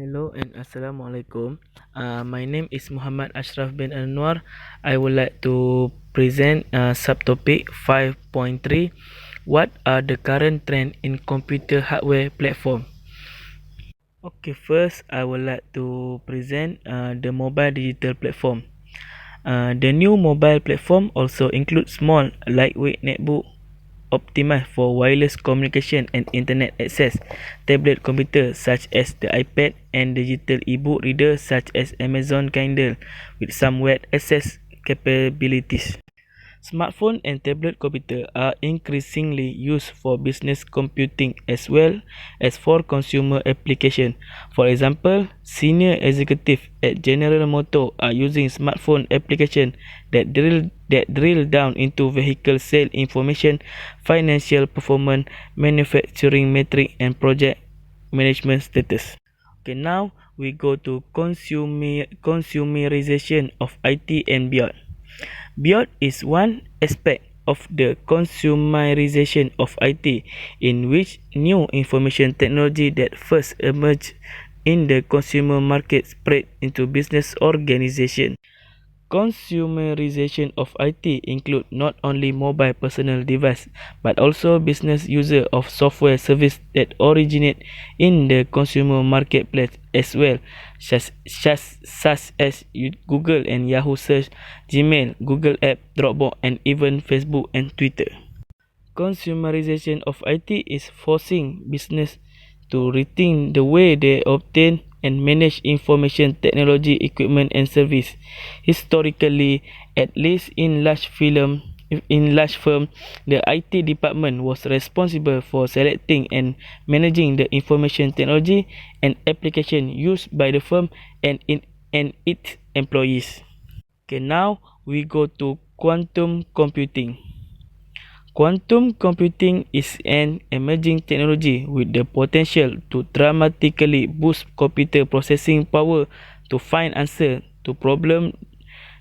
Hello and Assalamualaikum. My name is Muhammad Ashraf bin Anwar. I would like to present subtopic 5.3. What are the current trend in computer hardware platform? Okay, first I would like to present the mobile digital platform. The new mobile platform also includes small, lightweight netbook optimized for wireless communication and internet access, tablet computer such as the iPad, and digital e-book reader such as Amazon Kindle with some web access capabilities. Smartphone and tablet computer are increasingly used for business computing as well as for consumer application. For example, senior executives at General Motors are using smartphone application that drill down into vehicle sale information, financial performance, manufacturing metric, and project management status. Okay, now we go to consumerization of IT and beyond. Beyond is one aspect of the consumerization of IT, in which new information technology that first emerged in the consumer market spread into business organization. Consumerization of IT include not only mobile personal device but also business user of software service that originate in the consumer marketplace as well, such as Google and Yahoo Search, Gmail, Google App, Dropbox, and even Facebook and Twitter. Consumerization of IT is forcing business to rethink the way they obtain and manage information technology equipment and service. Historically, at least in large firm, the IT department was responsible for selecting and managing the information technology and application used by the firm and its employees. Okay, now we go to quantum computing. Quantum computing is an emerging technology with the potential to dramatically boost computer processing power to find answers to problems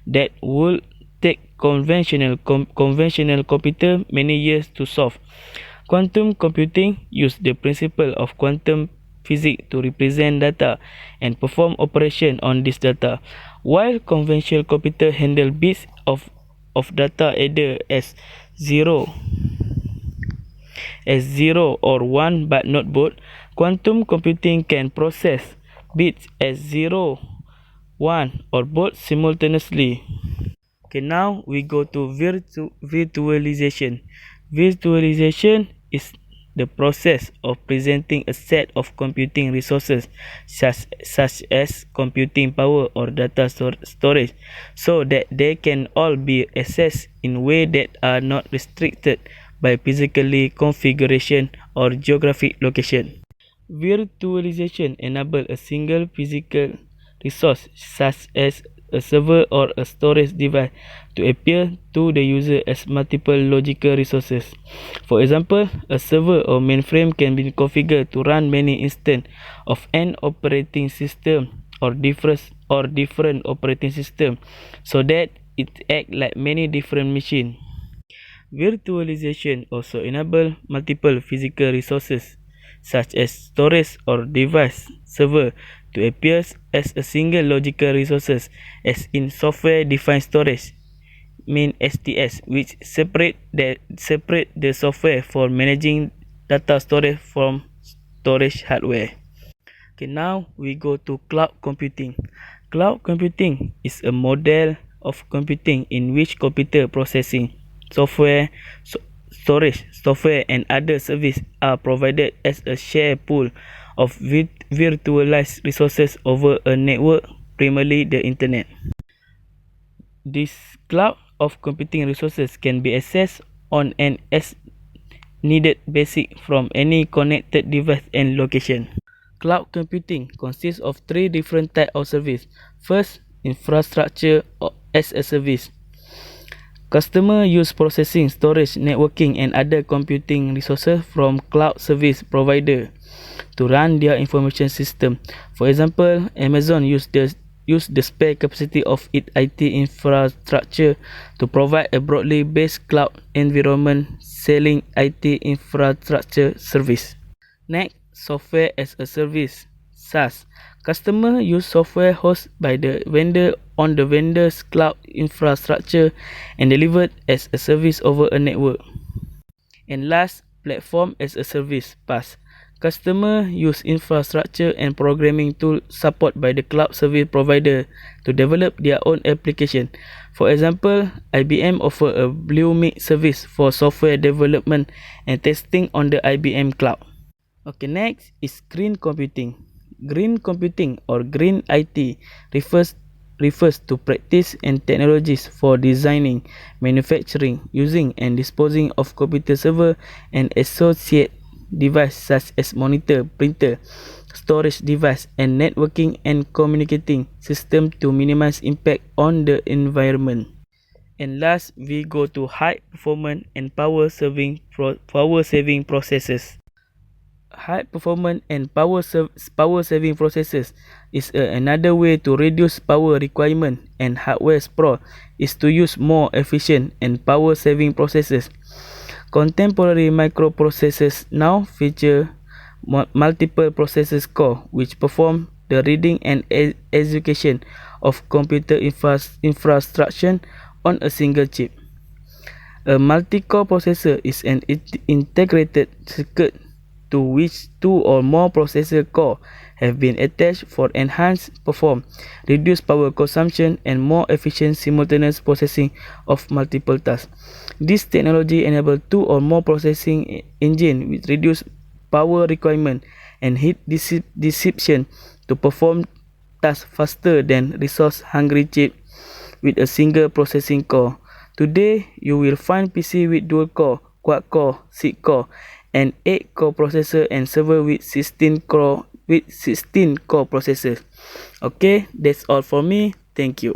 that would take conventional computer many years to solve. Quantum computing uses the principle of quantum physics to represent data and perform operation on this data, while conventional computer handle bits of data either as 0 or 1 but not both. Quantum computing can process bits as 0, 1 or both simultaneously. Okay, now we go to virtualization. Virtualization is the process of presenting a set of computing resources such as computing power or data storage so that they can all be accessed in ways that are not restricted by physically configuration or geographic location. Virtualization enables a single physical resource such as a server or a storage device to appear to the user as multiple logical resources. For example, a server or mainframe can be configured to run many instances of an operating system or different operating system so that it acts like many different machines. Virtualization also enables multiple physical resources such as storage or device server to appear as a single logical resources, as in software-defined storage, mean STS, which separate the software for managing data storage from storage hardware. Okay, now we go to cloud computing. Cloud computing is a model of computing in which computer processing, storage, software, and other services are provided as a shared pool of virtualized resources over a network, primarily the internet. This cloud of computing resources can be accessed on an as-needed basis from any connected device and location. Cloud computing consists of three different types of service. First, infrastructure as a service. Customers use processing, storage, networking, and other computing resources from cloud service provider to run their information system. For example, Amazon use the spare capacity of its IT infrastructure to provide a broadly based cloud environment selling IT infrastructure service. Next, software as a service SaaS. Customer use software hosted by the vendor on the vendor's cloud infrastructure and delivered as a service over a network. And last, platform as a service, PaaS. Customer use infrastructure and programming tool support by the cloud service provider to develop their own application. For example, IBM offer a Bluemix service for software development and testing on the IBM cloud. Okay, next is green computing. Green computing or green IT refers to practice and technologies for designing, manufacturing, using and disposing of computer server and associate devices such as monitor, printer, storage device and networking and communicating system to minimize impact on the environment. And last, we go to high performance and power saving processes. High performance and power saving processes is another way to reduce power requirement, and hardware sprawl is to use more efficient and power saving processes. Contemporary microprocessors now feature multiple processors core which perform the reading and execution of computer infrastructure on a single chip. A multi-core processor is an integrated circuit to which two or more processor core have been attached for enhanced performance, reduced power consumption, and more efficient simultaneous processing of multiple tasks. This technology enables two or more processing engines with reduced power requirement and heat dissipation to perform tasks faster than resource-hungry chips with a single processing core. Today, you will find PC with dual-core, quad-core, 6-core, and 8-core processor and server with 16-core processors. Okay, that's all for me. Thank you.